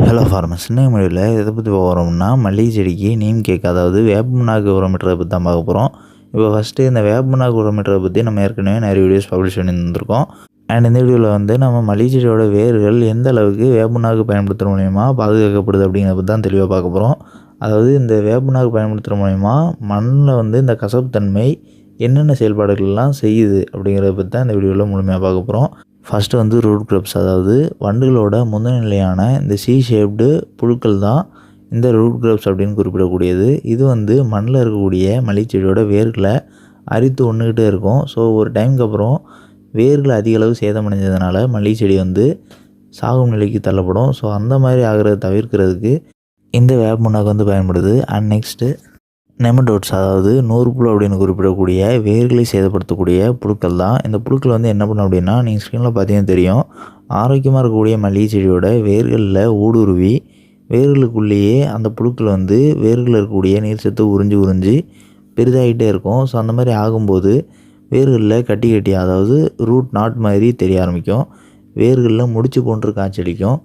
Hello farmers, இன்னைக்கு வீடியோவில் எதை பற்றி போகிறோம்னா மல்லிகை செடிக்கு நீம் கேக், அதாவது வேப்பமண்ணாக்கு உரமிட்டுறதை பற்றி தான் பார்க்க போகிறோம். இப்போ ஃபஸ்ட்டு இந்த வேப்பமண்ணாக்கு உரமிட்டுறதை பற்றி நம்ம ஏற்கனவே நிறைய வீடியோஸ் பப்ளிஷ் பண்ணி வந்திருக்கோம். அண்ட் இந்த வீடியோவில் வந்து நம்ம மல்லிகை செடியோட வேர்கள் எந்த அளவுக்கு வேப்பமண்ணாக்கு பயன்படுத்துகிற மூலயமா பாதுகாக்கப்படுது அப்படிங்கிறத பற்றி தான் தெளிவாக பார்க்க போகிறோம். அதாவது இந்த வேப்பமண்ணாக்கு பயன்படுத்துகிற மூலயமா மண்ணில் வந்து இந்த கசப்புத்தன்மை என்னென்ன செயல்பாடுகள்லாம் செய்யுது அப்படிங்கிறத பற்றி தான் இந்த வீடியோவில் முழுமையாக பார்க்க போகிறோம். ஃபஸ்ட்டு வந்து ரூட் கிரப்ஸ், அதாவது வண்டுகளோட முந்தின நிலையான இந்த சி ஷேப்டு புழுக்கள் தான் இந்த ரூட் கிரப்ஸ் அப்படின்னு குறிப்பிடக்கூடியது. இது வந்து மண்ணில் இருக்கக்கூடிய மல்லிகை செடியோட வேர்களை அரித்து ஒன்றுக்கிட்டே இருக்கும். ஸோ ஒரு டைமுக்கு அப்புறம் வேர்கள் அதிக அளவு சேதமடைஞ்சதுனால மல்லிகை செடி வந்து சாகும் நிலைக்கு தள்ளப்படும். ஸோ அந்த மாதிரி ஆகிறத தவிர்க்கிறதுக்கு இந்த வேப்பமண்ணாக்கு வந்து பயன்படுது. அண்ட் நெக்ஸ்ட்டு நெமடோட்ஸ், அதாவது நூற்புழு அப்படின்னு குறிப்பிடக்கூடிய வேர்களை சேதப்படுத்தக்கூடிய புழுக்கள் தான். இந்த புழுக்கள் வந்து என்ன பண்ணும் அப்படின்னா, நீங்கள் ஸ்க்ரீனில் பார்த்தீங்கன்னா தெரியும், ஆரோக்கியமாக இருக்கக்கூடிய மல்லிகை செடியோட வேர்களில் ஊடுருவி வேர்களுக்குள்ளேயே அந்த புழுக்கள் வந்து வேர்களில் இருக்கக்கூடிய நீர் சத்து உறிஞ்சி பெரிதாகிட்டே இருக்கும். ஸோ அந்த மாதிரி ஆகும்போது வேர்களில் கட்டி அதாவது ரூட் நாட் மாதிரி தெரிய ஆரம்பிக்கும். வேர்களில் முடிச்சு போன்று காய்ச்சடிக்கும்.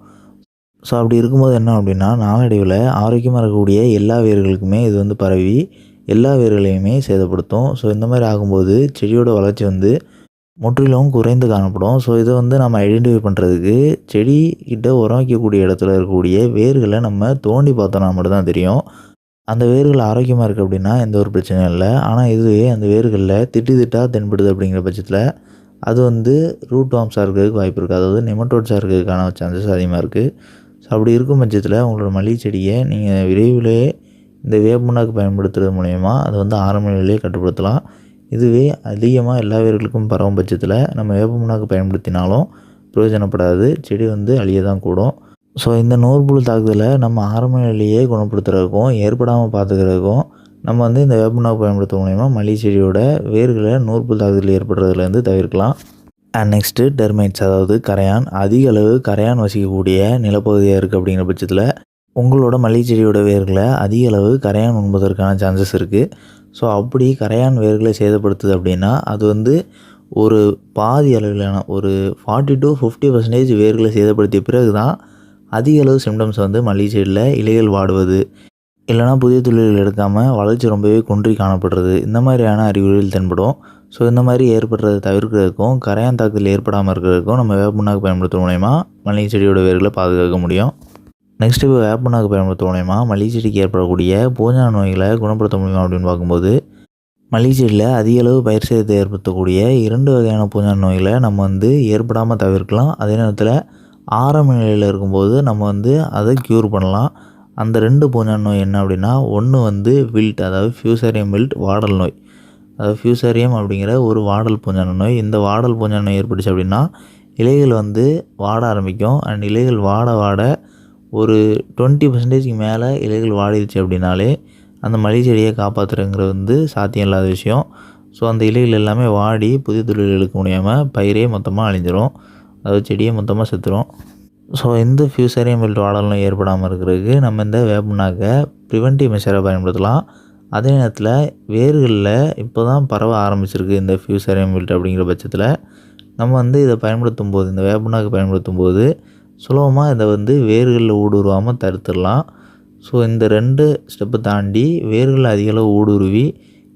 ஸோ அப்படி இருக்கும்போது என்ன அப்படின்னா, நாளடைவில் ஆரோக்கியமாக இருக்கக்கூடிய எல்லா வேர்களுக்குமே இது வந்து பரவி எல்லா வேர்களையுமே சேதப்படுத்தும். ஸோ இந்த மாதிரி ஆகும்போது செடியோட வளர்ச்சி வந்து முற்றிலும் குறைந்து காணப்படும். ஸோ இதை வந்து நம்ம ஐடென்டிஃபை பண்ணுறதுக்கு செடி கிட்ட உரம் வைக்கக்கூடிய இடத்துல இருக்கக்கூடிய வேர்களை நம்ம தோண்டி பார்த்தோம்னா மட்டும்தான் தெரியும். அந்த வேர்கள் ஆரோக்கியமாக இருக்குது அப்படின்னா எந்த ஒரு பிரச்சனையும் இல்லை. ஆனால் இதுவே அந்த வேர்களில் திட்டாக தென்படுது அப்படிங்கிற பட்சத்தில் அது வந்து ரூட் வார்ம்ஸாக இருக்கிறதுக்கு வாய்ப்பு இருக்குது, அதாவது நெமட்டோட்ஸாக இருக்கிறதுக்கான சான்சஸ் அதிகமாக இருக்குது. ஸோ அப்படி இருக்கும் பட்சத்தில் உங்களோட மல்லிகை செடியை நீங்கள் விரைவிலே இந்த வேப்பமண்ணாக்கு பயன்படுத்துறது மூலயமா அதை வந்து ஆரம்ப நிலையிலே கட்டுப்படுத்தலாம். இதுவே அதிகமாக எல்லா வேர்களுக்கும் பரவும் பட்சத்தில் நம்ம வேப்பமண்ணாக்கு பயன்படுத்தினாலும் பிரயோஜனப்படாது, செடி வந்து அழிய தான் கூடும். ஸோ இந்த நூற்புழு தாக்குதலை நம்ம ஆரம்ப நிலையிலேயே குணப்படுத்துறதுக்கும் ஏற்படாமல் பார்த்துக்கிறதுக்கும் நம்ம வந்து இந்த வேப்பமண்ணாக்கு பயன்படுத்தும் மூலயமா மல்லிகை செடியோட வேர்களை நூற்புழு தாக்குதல் ஏற்படுறதுலேருந்து தவிர்க்கலாம். அண்ட் நெக்ஸ்ட்டு டெர்மைட்ஸ், அதாவது கரையான். அதிக அளவு கரையான் வசிக்கக்கூடிய நிலப்பகுதியாக இருக்குது அப்படிங்கிற பட்சத்தில் உங்களோட மல்லிகை செடியோட வேர்களை அதிக அளவு கரையான் உண்பதற்கான சான்சஸ் இருக்குது. ஸோ அப்படி கரையான் வேர்களை சேதப்படுத்துது அப்படின்னா அது வந்து ஒரு பாதி அளவிலான ஒரு 40 to 50% வேர்களை சேதப்படுத்திய பிறகு தான் அதிக அளவு சிம்டம்ஸ் வந்து மல்லிகை செடியில் இலைகள் வாடுவது, இல்லைனா புதிய துளிர்கள் எடுக்காமல் வளர்ச்சி ரொம்பவே குன்றி காணப்படுறது, இந்த மாதிரியான அறிகுறிகள் தென்படும். ஸோ இந்த மாதிரி ஏற்படுறதை தவிர்க்கிறதுக்கும் கரையான் தாக்குதல் ஏற்படாமல் இருக்கிறதுக்கும் நம்ம வேப்பமண்ணாக்கு பயன்படுத்தும் மூலயமா மல்லிகை செடியோட வேர்களை பாதுகாக்க முடியும். நெக்ஸ்ட்டு இப்போ வேப்பமண்ணாக்கு பயன்படுத்தும் மூலயமா மல்லிகை செடிக்கு ஏற்படக்கூடிய பூஞ்சா நோய்களை குணப்படுத்த முடியும் அப்படின்னு பார்க்கும்போது, மல்லிகை செடியில் அதிக அளவு பயிர் சேதத்தை ஏற்படுத்தக்கூடிய 2 வகையான பூஞ்சா நோய்களை நம்ம வந்து ஏற்படாமல் தவிர்க்கலாம். அதே நேரத்தில் ஆரம்ப நிலையில் இருக்கும்போது நம்ம வந்து அதை க்யூர் பண்ணலாம். அந்த 2 பூஞ்சா நோய் என்ன அப்படின்னா, ஒன்று வந்து வில்ட், அதாவது ஃபியூசேரியம் வில்ட் வாடல் நோய், அதாவது ஃபியூசேரியம் அப்படிங்கிற ஒரு வாடல் பூஞ்சான நோய். இந்த வாடல் பூஞ்சான நோய் ஏற்பட்டுச்சு அப்படின்னா இலைகள் வந்து வாட ஆரம்பிக்கும். அண்ட் இலைகள் வாட ஒரு 20% மேலே இலைகள் வாடிடுச்சு அப்படின்னாலே அந்த மல்லிகை செடியை காப்பாற்றுறங்கிறது வந்து சாத்தியம் இல்லாத விஷயம். ஸோ அந்த இலைகள் எல்லாமே வாடி புதிய துளிர்கள் எடுக்க முடியாமல் பயிரே மொத்தமாக அழிஞ்சிரும், அதாவது செடியை மொத்தமாக செத்துரும். ஸோ இந்த ஃபியூசேரியம் வில்ட் வாடல் நோய் ஏற்படாமல் இருக்கிறதுக்கு நம்ம இந்த வேப்பமண்ணாக்கை ப்ரிவென்டிவ் மெஷராக பயன்படுத்தலாம். அதே நேரத்தில் வேர்களில் இப்போ தான் பரவ ஆரம்பிச்சிருக்கு இந்த ஃபியூசேரியம் வில்ட் அப்படிங்கிற பட்சத்தில் நம்ம வந்து இதை பயன்படுத்தும் போது, இந்த வேப்பமண்ணாக்கு பயன்படுத்தும் போது சுலபமாக இதை வந்து வேர்களில் ஊடுருவாமல் தடுத்துடலாம். ஸோ இந்த 2 ஸ்டெப்பை தாண்டி வேர்கள் அதிக அளவு ஊடுருவி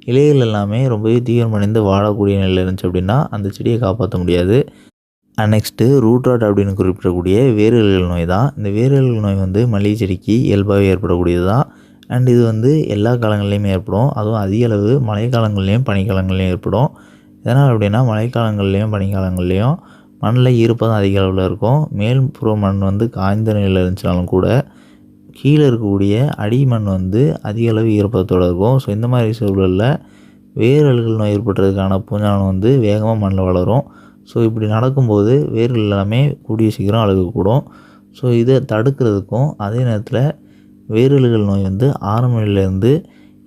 இலைகள் எல்லாமே ரொம்பவே தீவிரமடைந்து வாழக்கூடிய நிலையில் இருந்துச்சு அப்படின்னா அந்த செடியை காப்பாற்ற முடியாது. அண்ட் நெக்ஸ்ட்டு ரூட் ராட் அப்படின்னு குறிப்பிடக்கூடிய வேர்கள் நோய் தான். இந்த வேர்கள் நோய் வந்து மல்லிகை செடிக்கு இயல்பாகவே ஏற்படக்கூடியது தான். அண்ட் இது வந்து எல்லா காலங்கள்லேயுமே ஏற்படும், அதுவும் அதிக அளவு மழைக்காலங்கள்லேயும் பனிக்காலங்கள்லேயும் ஏற்படும். எதனால் அப்படின்னா, மழைக்காலங்கள்லேயும் பனிக்காலங்கள்லேயும் மண்ணில் ஈரப்பதம் அதிக அளவில் இருக்கும். மேல்புற மண் வந்து காய்ந்த நிலையில் இருந்துச்சுனாலும் கூட கீழே இருக்கக்கூடிய அடி மண் வந்து அதிக அளவு ஈரப்பதத்தோடு இருக்கும். ஸோ இந்த மாதிரி சூழலில் வேரல்கள் நோய் ஏற்படுறதுக்கான பூஞ்சானம் வந்து வேகமாக மண்ணில் வளரும். ஸோ இப்படி நடக்கும்போது வேர்கள் எல்லாமே கூடிய சீக்கிரம் அழுகக்கூடும். ஸோ இதை தடுக்கிறதுக்கும் அதே நேரத்தில் வேரல்கள் நோய் வந்து ஆரம்ப நிலையிலேருந்து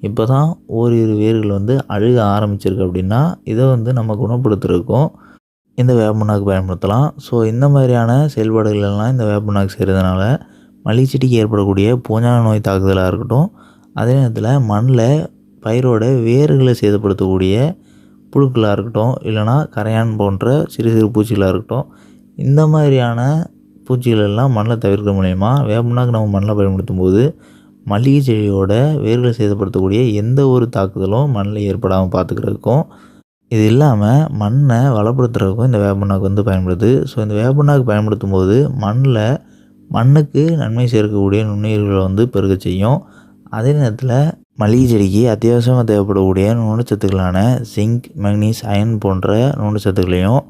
இப்போ தான் ஓரிரு வேர்கள் வந்து அழுக ஆரம்பிச்சிருக்கு அப்படின்னா இதை வந்து நம்ம குணப்படுத்துறதுக்கும் இந்த வேப்பமண்ணாக்கு பயன்படுத்தலாம். ஸோ இந்த மாதிரியான செயல்பாடுகள் எல்லாம் இந்த வேப்பமண்ணாக்கு செய்கிறதுனால மல்லிகை செடிக்கு ஏற்படக்கூடிய பூஞ்சான நோய் தாக்குதலாக இருக்கட்டும், அதே நேரத்தில் மண்ணில் பயிரோட வேர்களை சேதப்படுத்தக்கூடிய புழுக்களாக இருக்கட்டும், இல்லைனா கரையான் போன்ற சிறு சிறு பூச்சிகளாக இருக்கட்டும், இந்த மாதிரியான பூச்சிகள் எல்லாம் மண்ணில் தவிர்க்க மூலயமா வேப்பனாக்கு நம்ம மண்ணில் பயன்படுத்தும் போது மல்லிகை செடியோட வேர்களை சேதப்படுத்தக்கூடிய எந்த ஒரு தாக்குதலும் மண்ணில் ஏற்படாமல் பார்த்துக்கிறதுக்கும், இது இல்லாமல் மண்ணை வளப்படுத்துறதுக்கும் இந்த வேப்பனாக்கு வந்து பயன்படுது. ஸோ இந்த வேப்பனாக்கு பயன்படுத்தும் போது மண்ணுக்கு நன்மை சேர்க்கக்கூடிய நுண்ணுயிர்களை வந்து பெருக செய்யும். அதே நேரத்தில் மல்லிகை செடிக்கு அத்தியாவசியமாக தேவைப்படக்கூடிய நுண்ணூட்டச்சத்துக்களான ஜிங்க், மேக்னீஸ், அயன் போன்ற நுண்ணூட்டச்சத்துக்களையும்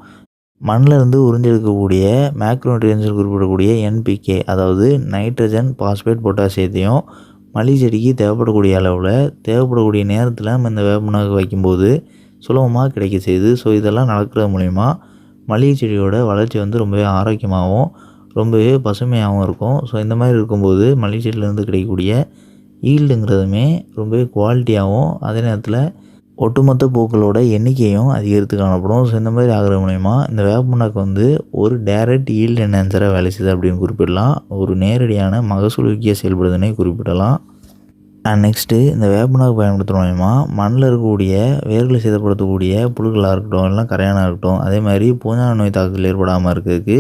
மண்ணில் இருந்து உறிஞ்செடுக்கக்கூடிய மேக்ரோநியூட்ரியன்ட்ஸ்னு குறிப்பிடக்கூடிய என்பிகே, அதாவது நைட்ரஜன், பாஸ்பேட், பொட்டாசியத்தையும் மல்லிகை செடிக்கு தேவைப்படக்கூடிய அளவில் தேவைப்படக்கூடிய நேரத்தில் நம்ம இந்த வேப்பனாக்கு வைக்கும்போது சுலபமாக கிடைக்க செய்யுது. ஸோ இதெல்லாம் நடக்கிறது மூலிமா மல்லிகை செடியோட வளர்ச்சி வந்து ரொம்பவே ஆரோக்கியமாகவும் ரொம்பவே பசுமையாகவும் இருக்கும். ஸோ இந்த மாதிரி இருக்கும்போது மல்லிகை செடியிலேருந்து கிடைக்கக்கூடிய ஈல்டுங்கிறதுமே ரொம்பவே குவாலிட்டியாகவும் அதே நேரத்தில் ஒட்டுமொத்த பூக்களோட எண்ணிக்கையும் அதிகரித்து காணப்படும். ஸோ இந்த மாதிரி ஆகிற மூலயமா இந்த வேப்பனாக்கு வந்து ஒரு டைரக்ட் ஈல்டு என்ஹான்சராக வேலை செய்யுது அப்படின்னு குறிப்பிடலாம். ஒரு நேரடியான மகசூல் ஊக்கியாக செயல்படுதுன்னே குறிப்பிடலாம். அண்ட் நெக்ஸ்ட்டு இந்த வேப்பனாக்கு பயன்படுத்துகிற மூலயமா மண்ணில் இருக்கக்கூடிய வேர்களை சேதப்படுத்தக்கூடிய புழுக்களாக இருக்கட்டும், இல்லைனா கரையானாக இருக்கட்டும், அதே மாதிரி பூஞ்சான நோய் தாக்குதல் ஏற்படாமல் இருக்கிறதுக்கு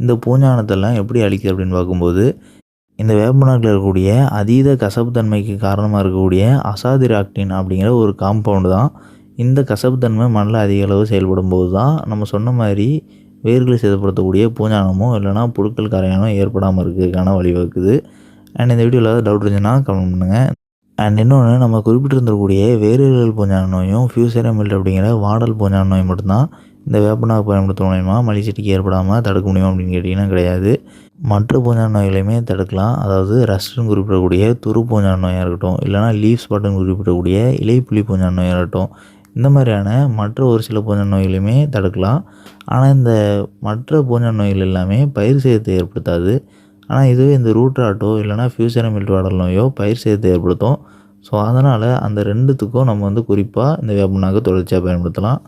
இந்த பூஞ்சானத்தெல்லாம் எப்படி அழிக்குது அப்படின்னு பார்க்கும்போது இந்த வேப்பனாக்கில் இருக்கக்கூடிய அதீத கசப்புத்தன்மைக்கு காரணமாக இருக்கக்கூடிய அசாதிராக்டின் அப்படிங்கிற ஒரு காம்பவுண்டு தான் இந்த கசப்புத்தன்மை மண்ணில் அதிக அளவு செயல்படும் போது தான் நம்ம சொன்ன மாதிரி வேர்களை சேதப்படுத்தக்கூடிய பூஞ்சானமோ இல்லைனா புழுக்கள் கரையானோ ஏற்படாமல் இருக்கிறதுக்கான வழிவகுக்குது. அண்ட் இந்த வீடியோவில் ஏதாவது டவுட் இருந்துச்சுன்னா கமெண்ட் பண்ணுங்கள். அண்ட் இன்னொன்று நம்ம குறிப்பிட்டிருந்தக்கூடிய வேரியல் பூஞ்சான நோயும் ஃபியூசேரியா மில்ட் அப்படிங்கிற வாடல் பூஞ்சான நோய் மட்டும்தான் இந்த வேப்பனாக்கு பயன்படுத்த மூலயமா மல்லிகை செடிக்கு ஏற்படாமல் தடுக்க முடியும் அப்படின்னு கேட்டிங்கன்னா கிடையாது. மற்ற பூஞ்சான நோய்களையுமே தடுக்கலாம். அதாவது ரஸ்ட்டுன்னு குறிப்பிடக்கூடிய துரு பூஞ்சான நோயாக இருக்கட்டும், இல்லைனா லீஃப் ஸ்பாட்டுன்னு குறிப்பிடக்கூடிய இலைப்புள்ளி பூஞ்சான நோயாக இருக்கட்டும், இந்த மாதிரியான மற்ற ஒரு சில பூஞ்சான நோய்களையுமே தடுக்கலாம். ஆனால் இந்த மற்ற பூஞ்சான நோய்கள் எல்லாமே பயிர் சேதத்தை ஏற்படுத்தாது. ஆனால் இதுவே இந்த ரூட் ராட்டோ இல்லைனா ஃபியூசேரியா மில்ட் வாடல் நோயோ பயிர் சேதத்தை ஏற்படுத்தும். ஸோ அதனால் அந்த ரெண்டுத்துக்கும் நம்ம வந்து குறிப்பாக இந்த வேப்பனாக்கு தொடர்ச்சியாக பயன்படுத்தலாம்.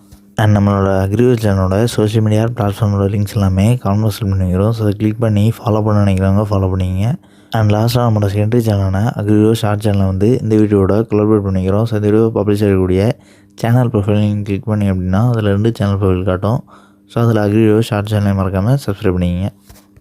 அண்ட் நம்மளோட அக்ரிகல்ச்சர் சேனலோட சோஷியல் மீடியா பிளாட்ஃபார்மோட லிங்க்ஸ் எல்லாமே கான்வர்ஸில் பண்ணிக்கிறோம். ஸோ அதை கிளிக் பண்ணி ஃபாலோ பண்ண நினைக்கிறவங்க ஃபாலோ பண்ணிங்க. அண்ட் லாஸ்ட்டாக நம்மளோட செகண்டரி சேனலான அக்ரிகோ ஷார்ட் சேனலை வந்து இந்த வீடியோட கொலாபரேட் பண்ணிக்கிறோம். ஸோ இந்த வீடியோ பப்ளிஷ் ஆகக்கூடிய சேனல் ப்ரொஃபைல் நீங்கள் கிளிக் பண்ணி அப்படின்னா அதில் 2 சேனல் ப்ரொஃபைல் காட்டும். ஸோ அதில் அக்ரிகோ ஷார்ட் சேனலை மறக்காமல் சப்ஸ்கிரைப் பண்ணிங்க.